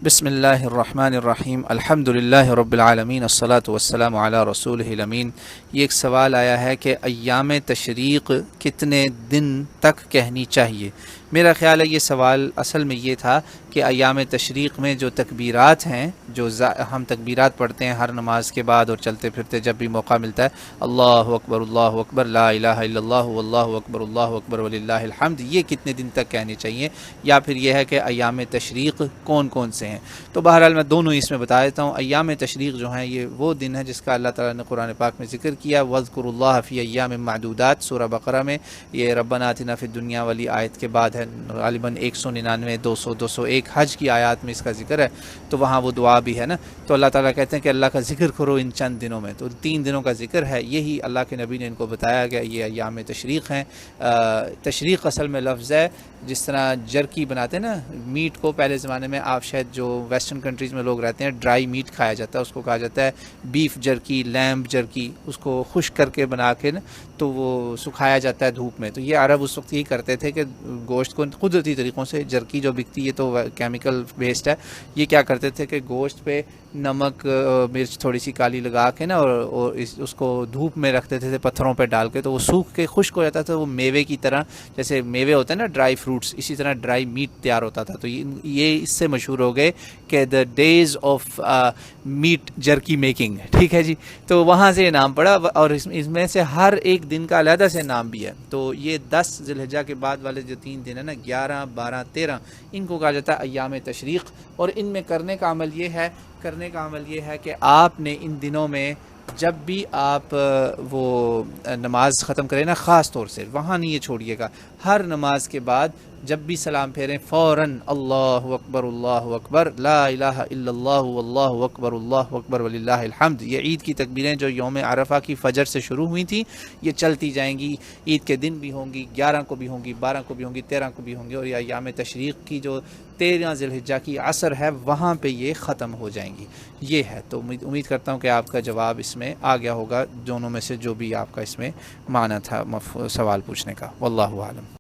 بسم اللہ الرحمن الرحیم الحمد للہ رب العالمین الصلاۃ والسلام علی رسولہ الامین۔ یہ ایک سوال آیا ہے کہ ایام تشریق کتنے دن تک کہنی چاہیے؟ میرا خیال ہے یہ سوال اصل میں یہ تھا کہ ایام تشریق میں جو تکبیرات ہیں، جو ہم تکبیرات پڑھتے ہیں ہر نماز کے بعد اور چلتے پھرتے جب بھی موقع ملتا ہے، اللہ اکبر لا الہ الا اللہ اللہ اکبر وللہ الحمد، یہ کتنے دن تک کہنے چاہیے، یا پھر یہ ہے کہ ایام تشریق کون کون سے ہیں؟ تو بہرحال میں دونوں اس میں بتا دیتا ہوں۔ ایام تشریق جو ہیں یہ وہ دن ہے جس کا اللہ تعالیٰ نے قرآن پاک میں ذکر کیا، وَاذْكُرُوا اللَّهَ فِي أَيَّامٍ مَّعْدُودَاتٍ، سورہ بقرہ میں۔ یہ ربنا آتنا فی الدنیا والی آیت کے بعد ہے، غالباً 199 200 201 حج کی آیات میں اس کا ذکر ہے، تو وہاں وہ دعا بھی ہے نا۔ تو اللہ تعالیٰ کہتے ہیں کہ اللہ کا ذکر کرو ان چند دنوں میں، تو 3 دنوں کا ذکر ہے، یہی اللہ کے نبی نے ان کو بتایا گیا، یہ ایام تشریق ہیں۔ تشریق اصل میں لفظ ہے، جس طرح جرکی بناتے ہیں نا میٹ کو، پہلے زمانے میں آپ شاید جو ویسٹرن کنٹریز میں لوگ رہتے ہیں ڈرائی میٹ کھایا جاتا ہے، اس کو کہا جاتا ہے بیف جرکی، لیمب جرکی، اس کو خشک کر کے بنا کے نا تو وہ سکھایا جاتا ہے دھوپ میں۔ تو یہ عرب اس وقت یہی کرتے تھے کہ گوشت کو قدرتی طریقوں سے، جرکی جو بکتی ہے تو کیمیکل بیسڈ ہے، یہ کیا کرتے تھے کہ گوشت پہ نمک مرچ تھوڑی سی کالی لگا کے نا اور اس کو دھوپ میں رکھ دیتے تھے پتھروں پہ ڈال کے، تو وہ سوکھ کے خشک ہو جاتا تھا، وہ میوے کی طرح، جیسے میوے ہوتے ہیں نا ڈرائی فروٹس، اسی طرح ڈرائی میٹ تیار ہوتا تھا۔ تو یہ اس سے مشہور ہو گئے کہ the days of meat jerky making, ٹھیک ہے جی۔ تو وہاں سے یہ نام پڑا، اور اس میں سے ہر ایک دن کا علیحدہ سے نام بھی ہے۔ تو یہ 10 ذی الحجہ کے بعد والے جو 3 دن ہیں نا، 11 12 13، ان کو کہا جاتا ہے ایام تشریق، اور ان میں کرنے کا عمل یہ ہے کہ آپ نے ان دنوں میں جب بھی آپ وہ نماز ختم کریں نا، خاص طور سے وہاں نہیں یہ چھوڑیے گا، ہر نماز کے بعد جب بھی سلام پھیریں فوراً اللہ اکبر لا الہ الا اللہ اکبر وللہ الحمد۔ یہ عید کی تکبیریں جو یوم عرفہ کی فجر سے شروع ہوئی تھیں، یہ چلتی جائیں گی، عید کے دن بھی ہوں گی، 11 کو بھی ہوں گی، 12 کو بھی ہوں گی، 13 کو بھی ہوں گی، اور یہ ایام تشریق کی جو 13 ذی الحجہ کی عصر ہے وہاں پہ یہ ختم ہو جائیں گی۔ یہ ہے، تو امید کرتا ہوں کہ آپ کا جواب اس میں آ گیا ہوگا، دونوں میں سے جو بھی آپ کا اس میں معنی تھا سوال پوچھنے کا۔ واللہ اعلم۔